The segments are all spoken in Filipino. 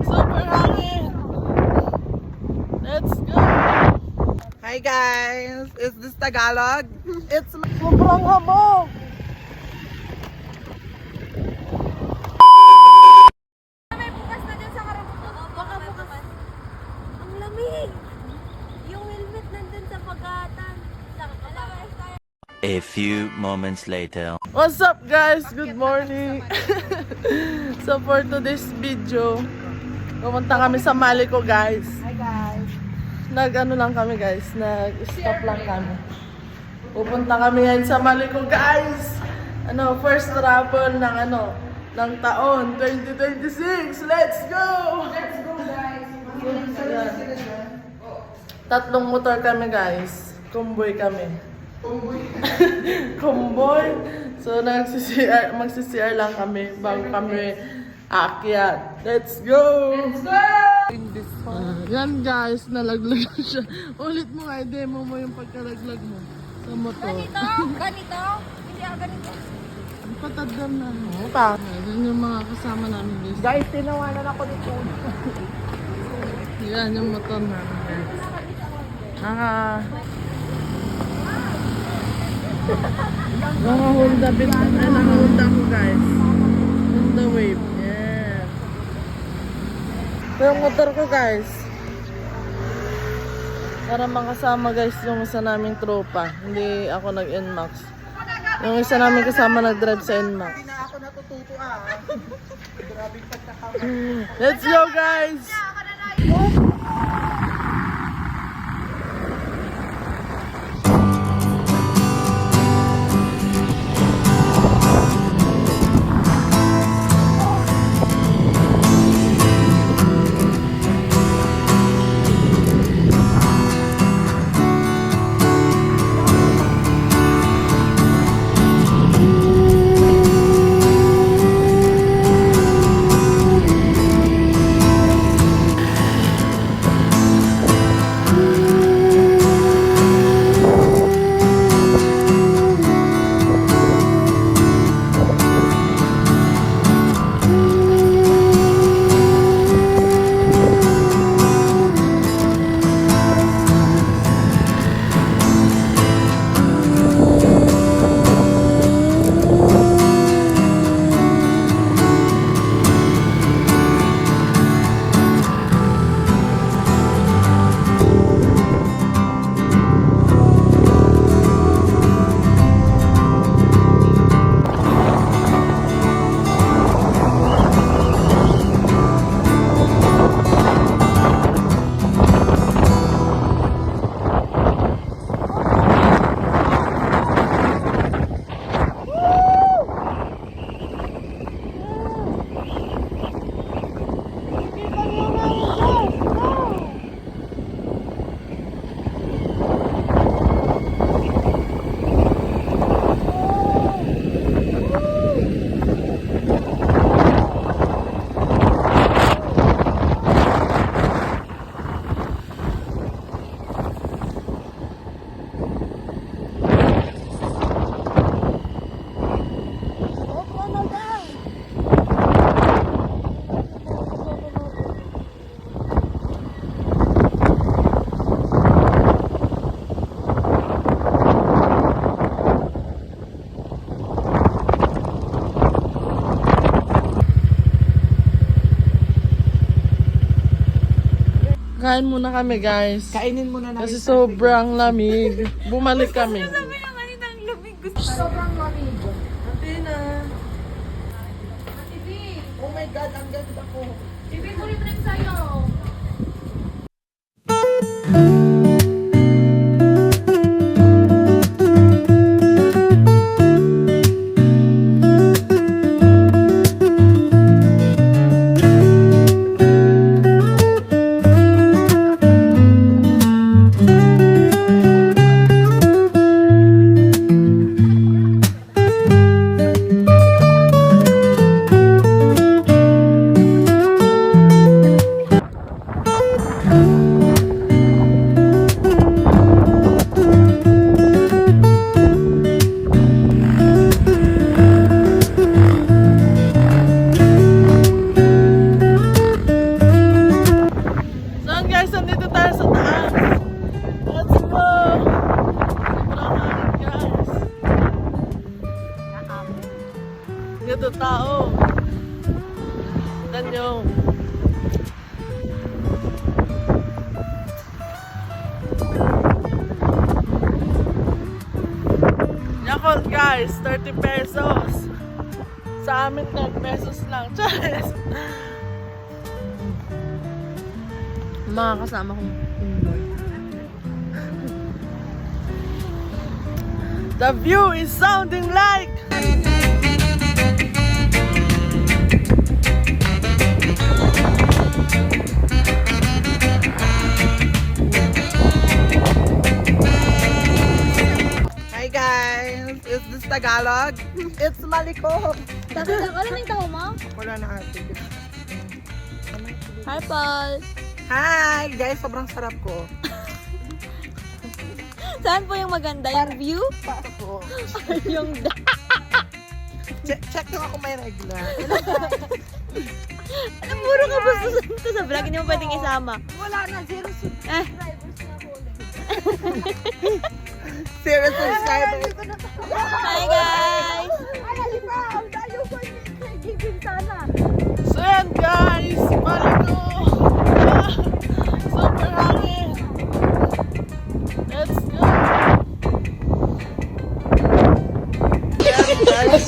Super hangin. Let's go. Hi guys, is this Tagalog? It's sobrang hamog. May bukas na dyan sa karabutan. Baka bukas. Ang lamig. Yung helmet nandun sa pagatan. A few moments later. What's up guys? Good morning. So for today's video, pumunta kami sa Malico guys. Hi guys. Nag-ano lang kami guys, nag-stop lang kami. Pupunta kami ngayon sa Malico guys. First travel ng taon 2026. Let's go! Let's go guys. Tatlong motor kami guys. Kumboy kami. Kumboy. So magsi-CR lang kami bago kami aakyat. Let's go! Let's go! Yan guys, nalaglag siya. Ulit mo nga, demo mo yung pagkalaglag mo sa motor. Ganito? Ganito? Hindi ako ganito. Ang patadam na. Pa. Yan yung mga kasama namin guys. Guys, tinawanan ako dito. Yan yung motor namin guys. Mga Honda Beat. Honda ko guys. Honda Wave. Yeah. Ito yung motor ko guys. Para makasama guys yung isa naming tropa. Hindi ako nag-NMAX. Yung isa namin kasama nag-drive sa NMAX. Hindi na ako natututo Grabing pagkakama. Let's go guys! Kain muna kami guys. Kainin mo na namin. Kasi sobrang lamig. Bumalik kami. Sabi na kanina ang lamig gusto. Sobrang lamig. Ate na. Oh my God, ang ganda ko. Bibi ko rin sa'yo. Tignan nyo. Yakult guys, 30 pesos. Sa amin 10 pesos lang. Charis! Mga kasama kong Pinoy. The view is sounding like Hi guys! Is this Tagalog? It's Maliko! Tagal ano yung tao mo? Wala na ate. Hi, Paul. Hi! Guys, sobrang sarap ko. Saan po yung maganda? Yung view? Para po. yung Check nyo ako may regla. Anong puro ka ba to sa vlog? Hindi mo pwedeng isama. Wala na, zero Eh, zero subscribers. hi guys! So yan guys, Maliko! Super hangin! Let's go! Yan guys,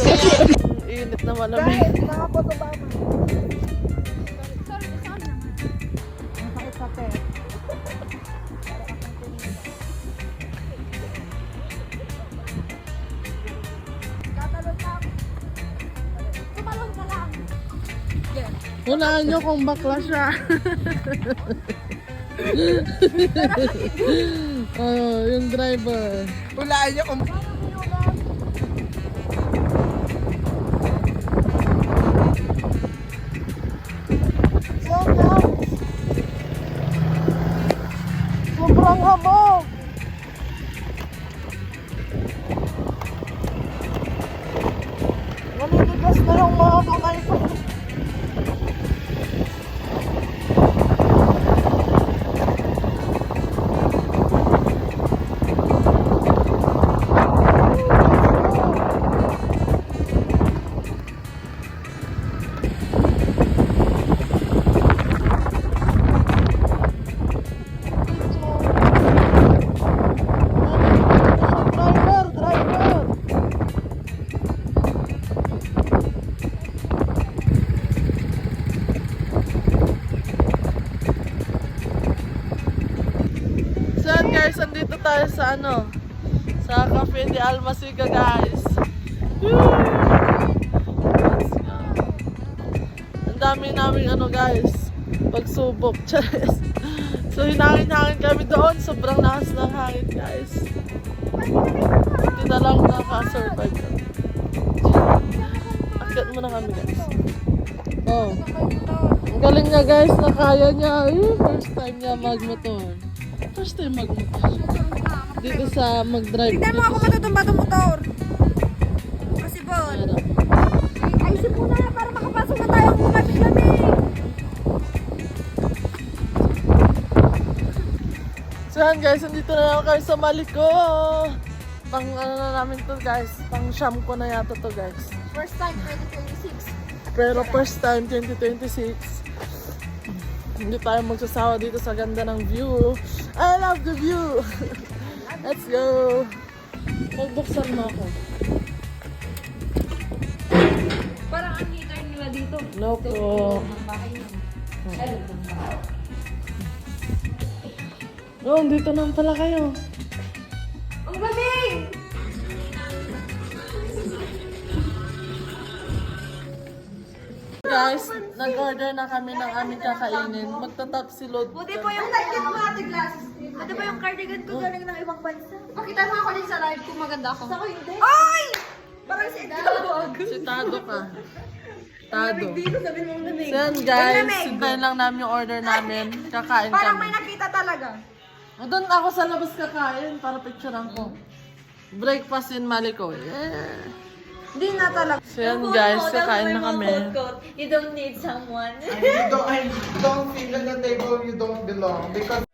init na malamig. Guys, mga potobama. Masakit sa pet. Tumalon ka lang. Hulaan nyo kung bakla siya. Oh, yung driver. Hulaan nyo kung... Sobrang habog! Naninigas na yung mga kamay ko. Driver! So yan guys, andito tayo sa sa Cafe de Almasiga guys. Woo! Let's go. Ang dami namin guys, pagsubok. Charis. So hinangin-hangin kami doon, sobrang lakas ng hangin guys. Hindi na lang nakasurvive kami. Akit muna kami guys. Oh. Ang galing niya guys, na kaya niya. First time niya magmotor. First time magmotor. Dito sa mag-drive. Tignan mo ako matutumba itong motor. Kasi Paul. Ayusin muna para makapasok na tayo kung lamig-lamig. So yan guys, nandito na lang kayo sa Maliko. Pang na namin to guys, pang siyam ko na yata to guys. First time 2026. Pero first time 2026. Hindi tayo magsasawa dito sa ganda ng view. I love the view! Let's go! Magbuksan mo ako. Parang ang heater nila dito. No po. Oh, dito naman pala kayo. Ang lamig! Guys, nag-order na kami ng aming kakainin. Magtatap si Lord. Buti po yung Buti po yung cardigan ko galing ng ibang bansa. Pakita mo ako din sa live kung maganda ako. Ako hindi. Ay! Parang si Dog. Si Tado ka. Tado. Dito sabi mo lamig. So yan guys, sintayin lang namin yung order namin. Kakain Parang kami. may nakita talaga. O, doon ako sa labas kakain para picturean ko. Breakfast in Maliko. Yeah. Hindi na talaga. So yan guys, kakain na kami. You don't need someone. I don't feel at the table you don't belong because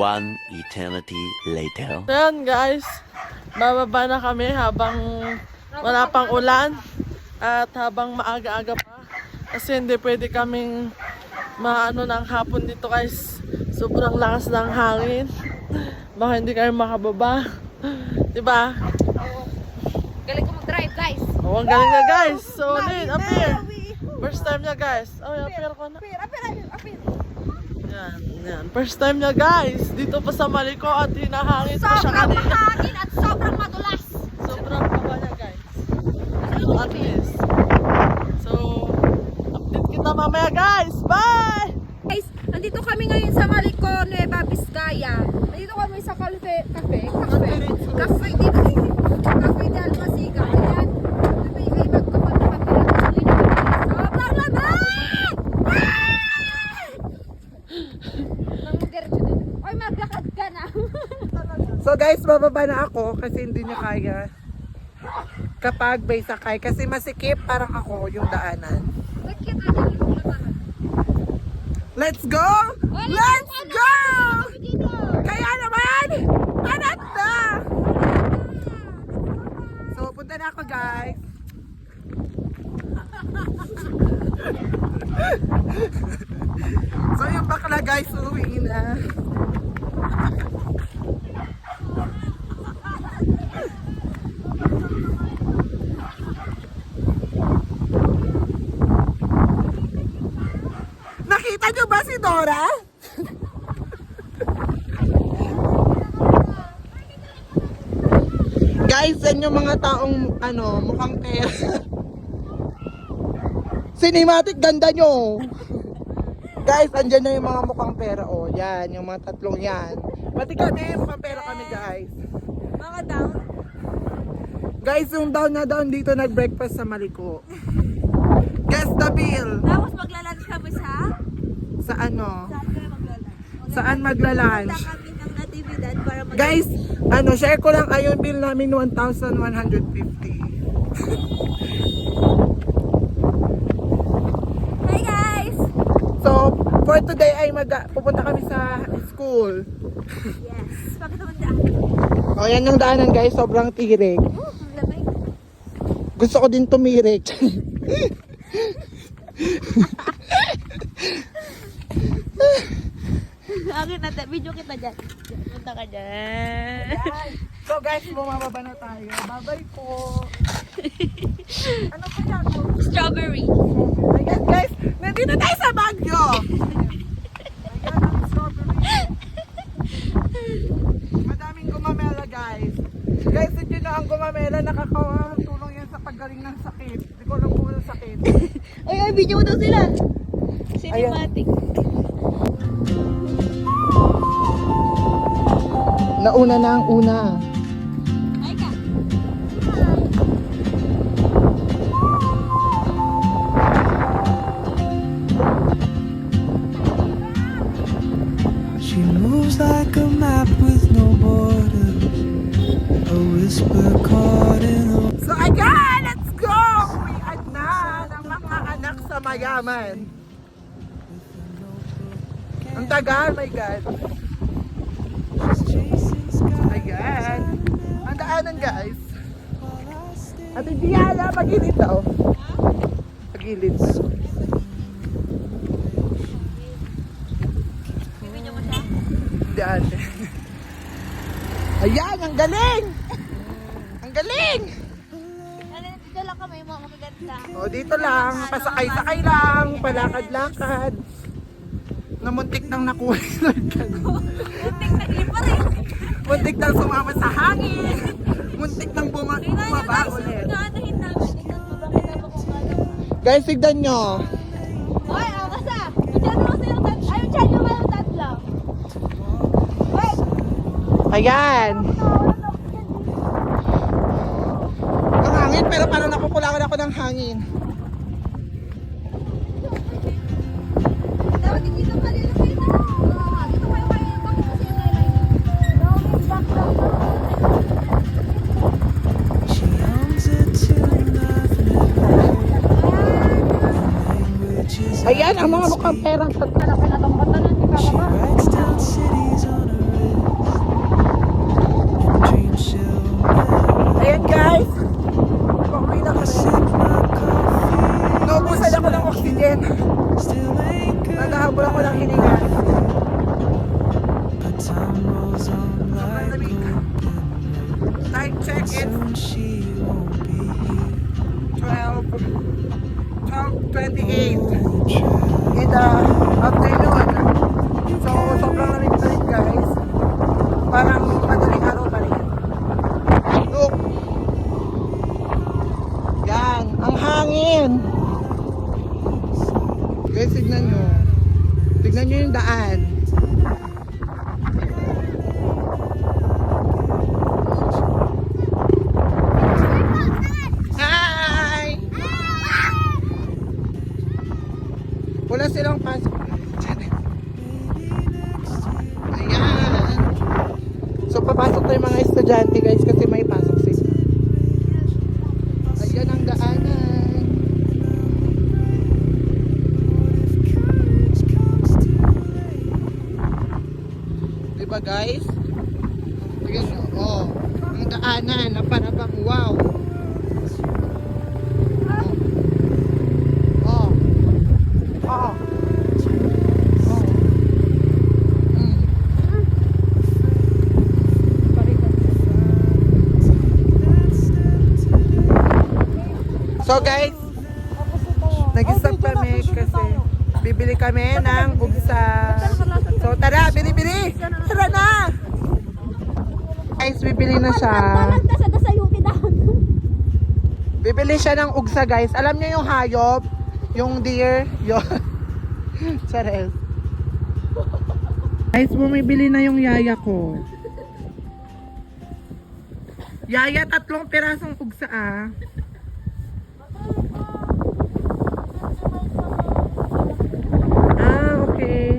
One eternity later. So yan guys, bababa na kami habang wala pang ulan at habang maaga-aga pa. Kasi hindi pwede kaming maano ng hapon dito guys. Sobrang lakas ng hangin. Baka hindi kayo makababa. Diba? Galing ko mag-drive, guys. Oh, ang galing na guys. So, Lynn, appear. First time niya guys. Oh, appear ko na. Apir. Yan, yan. First time niya guys. Dito pa sa Maliko at hinahangin pa siya Sobrang kanina. hangin at sobrang madulas. Sobrang baba niya guys. So, at least. So, update kita mamaya guys. Bye! Guys, nandito kami ngayon sa Maliko, Nueva Vizcaya. Nandito kami sa cafe dito. Cafe de Almasiga. Ayan. Ay, magkapag na kami ng tuloy na kami. Sobrang lamig! Diretso na. Oy, maglakad ka na. So guys, bababa na ako kasi hindi niya kaya kapag may sakay. Kasi masikip parang ako yung daanan. Nagkita na dito na parang. Let's go! Let's go! Kaya naman! Anat na! So, punta na ako guys. So, yung bakla guys, uuwi na. Nakita niyo ba si Dora? Guys, yan yung mga taong mukhang pera. Cinematic ganda nyo. Guys, andyan na yung mga mukhang pera. Oh, yan, yung mga tatlong yan. Pati kami, mukhang pera kami guys. Mga down. Guys, yung down na down dito nag-breakfast sa Maliko. Guess the bill. Tapos maglalunch kami sa? Sa ano? Saan kayo maglalunch? Saan magla-lunch? Punta kami ng natividad para Guys, share ko lang ayun bill namin 1,150. Hi guys! So, for today ay pupunta kami sa school. Yes. Bakit naman dyan? O, yan yung daanan guys, sobrang tirik. Ang lamig. Gusto ko din tumirik. Akin na, video kita dyan. Punta ka dyan. So guys, bumababa na tayo. Bye-bye po. Ano pa yan? Strawberry. Ayan guys, nandito tayo sa Baguio. Ayan ang strawberry. Madaming gumamela guys. Guys, hindi na ang gumamela, nakakatulong yan sa paggaling ng sakit. Hindi ko alam kung anong sakit. Ay, video mo daw sila. Cinematic. Nauna na ang una. Ay ka. She moves like a map with no borders, a whisper caught in a So again, let's go! Uwian na ng mga anak sa mayaman. Ang tagal, my God. chasing sky. Ayan. Ang daanan guys. At hindi yala, pagilid daw. Pagilid. Video mo siya? Hindi ate. Ayan, ang galing! Ang galing! Ano, dito lang kami, mga magaganda. O, dito lang. Pasakay-sakay lang. Palakad-lakad. Namuntik nang nakuha yung lagyan. Muntik na ilipa rin. Muntik nang sumama sa hangin. Muntik nang bumaba ulit. Naanahin namin. Tingnan mo, bakit naman kung ano. Guys, tignan nyo. Hoy, awas ah! Diyan mo silang tatlo. Ayun, dyan yung mga tatlo. Hoy! Ayan. Ang hangin, pero parang nakukulangan ako ng hangin. Dapat hindi ka kanila kayo na. Ito kayo kayo yung bakit kasi yung eyeliner. Dawin, back lang. She hums a tune I've never heard. Language is Ayan, ang mga mukhang perang Anak ko na itong kanta na, hindi she pa ba? writes down cities on a guys! Pauwi na I kami. sip my coffee. Naubusan ako ng oxygen. Still ain't good. Naghahabol ako ng hininga. But time rolls on like Malamig. open. Time check, it's Soon she won't be here. 12:28 Won't try. in the afternoon. So, sobrang lamig na rin guys. Parang madaling araw pa rin. Look! Yan, ang hangin! Guys, tignan nyo. Tignan nyo yung daan. Hi! Wala silang pasok. Ayan. So, papasok tayo mga estudyante guys kasi may pasok sila. Ayan ang daanan. Diba guys? Ayan o. Oh, ang daanan na para bang wow. Oh. Oh. Oh. Mm. So guys, nag-stop kami kasi bibili kami ng ugsa. So tara, bili-bili! Tara na! Guys, bibili na siya. Bibili siya ng ugsa guys. Alam niyo yung hayop? Yung deer? Yun. Charel. Guys, bumibili na yung yaya ko. Yaya, 3 pirasong ugsa ah. Ah, okay.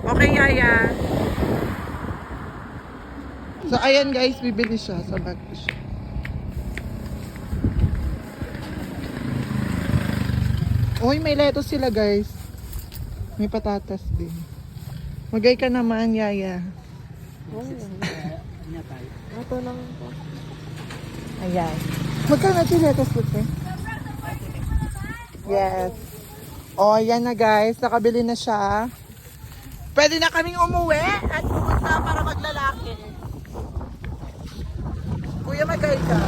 Okay, yaya. So, ayan guys, bibili siya sa bag ko siya. Uy, may lettuce sila guys. May patatas din. Magay ka naman, yaya. Ito lang po. Ayan. Magkano ito lettuce po, eh? Yes. O, ayan na guys. Nakabili na siya. Pwede na kaming umuwi at pumunta para maglalaki. Kuya, magay ka.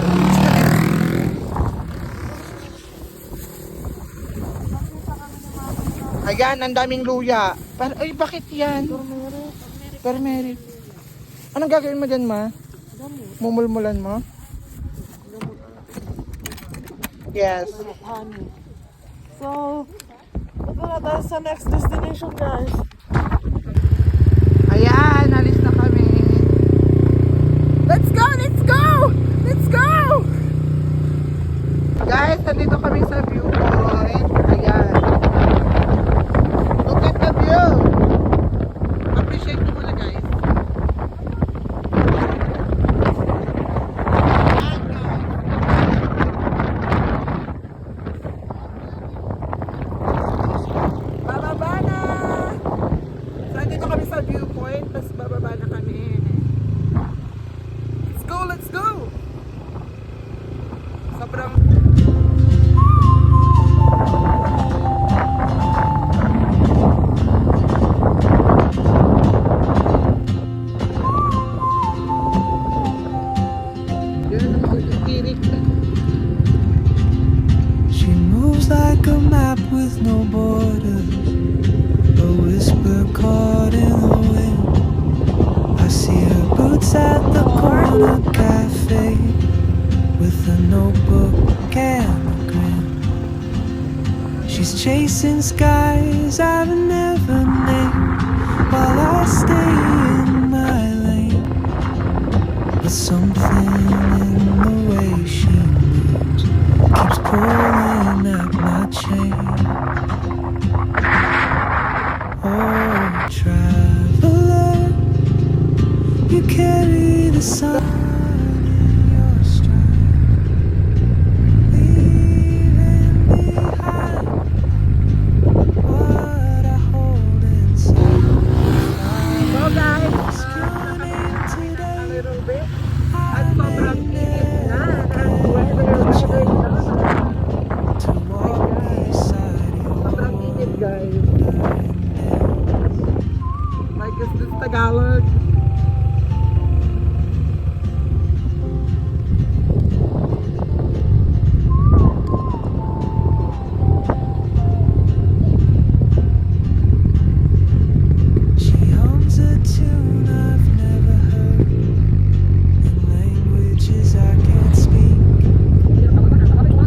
Ayan, ang daming luya. Ay, bakit yan? Turmeric. Anong gagawin mo dyan, ma? Mumulmulan mo? Yes. So, ito na tayo sa next destination guys. Ayan, alis na kami. Let's go! Let's go! Let's go! Guys, nandito kami sa viewpoint. Ayan. Look at the view! Appreciate mo muna guys. Ayan, guys. Bababa na! So, nandito kami sa viewpoint. Tapos bababa na kami. Let's go! Let's go! Sobrang... Yun ang tirik. She moves like a map with no borders, a whisper caught in the wind. I see her boots at the corner cafe with a notebook and a grin. She's chasing skies I've never named while I stay in my lane. But something in the way she moves keeps pulling at my chain. Oh, traveler, you carry the sun in your stride, leaving behind what I hold inside. So guys, Skinning today, a little bit. I At sobrang may guys. Like, is this Tagalog? She hums a tune I've never heard in languages I can't speak.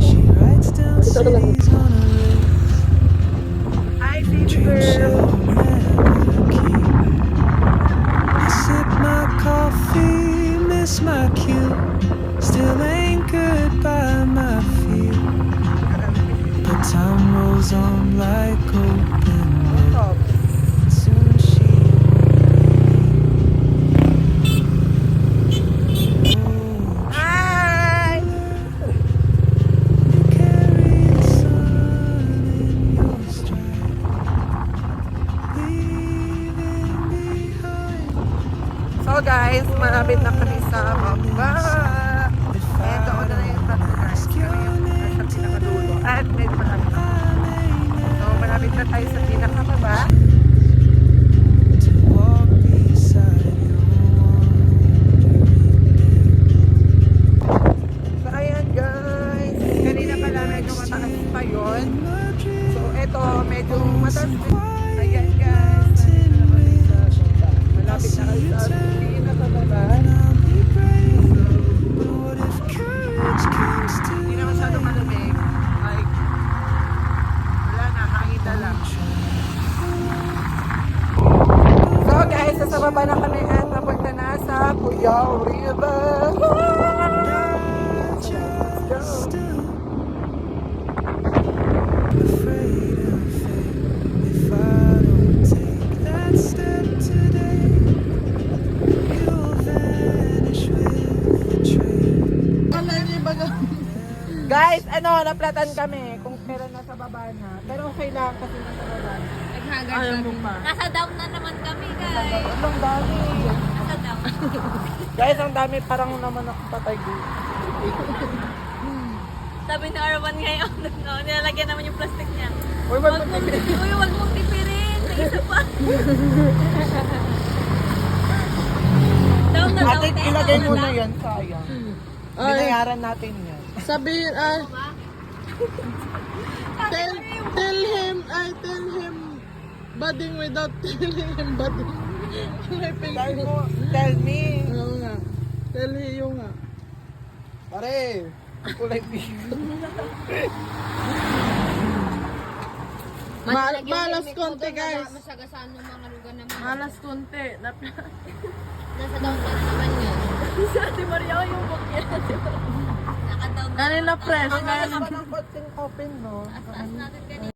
She writes down cities on a list, Hi, baby dreams she'll never keep. I sip my coffee, miss my cue, still anchored by my fear. But time rolls on like open road. Soon she'll Hi! You carry the sun in your stride, leaving behind. So guys, malapit na kami sa baba. And doon na yung tatlo guys. Kami yung nasa pinakadulo. At medyo malapit. So malapit na tayo sa pinakababa. To walk beside your wandering So ayan guys. Kanina pala medyo mataas pa yun. So eto medyo mataas din. Ayan guys. Malapit na kayo sa pinakababa. I'll be brave. But what if courage comes to Hindi na masyadong malamig. Like, wala na, hangin na lang. So guys, nasa baba na kami at napunta na sa Cuyao River. just afraid of it? If I don't take that step today, you'll vanish with the train. Guys, ano, naplatan kami kung kailan nasa baba na. Pero okay lang kasi nasa baba na. Ayaw mo pa. Nasa down na naman kami, guys. Ang dami. Nasa down. Guys, ang dami parang naman ako patay dito. Sabi ni Arwan ngayon, no, nilalagyan naman yung plastic niya. Uy, wag mo Wag mong tipirin. May isa pa. Down na Ate, down. ilagay mo na yan, sayang. Ay, Binayaran natin yan. sabihin, tell him, budding without telling him budding. May Tell pink. mo, tell me. Oo nga. Tell him nga. Pare, kulay pink. Malas konti guys. Masagasaan ng mga lugar naman. Malas konti. Nasa down na naman yun. Si Ate Maria yung book niya. Naka-down na. Kanina fresh. Ang Kaya ganda pa ng kotse open, no? Taas natin kanina.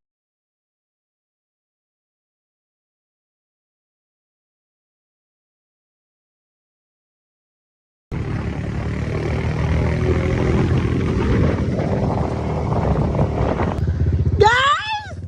Guys!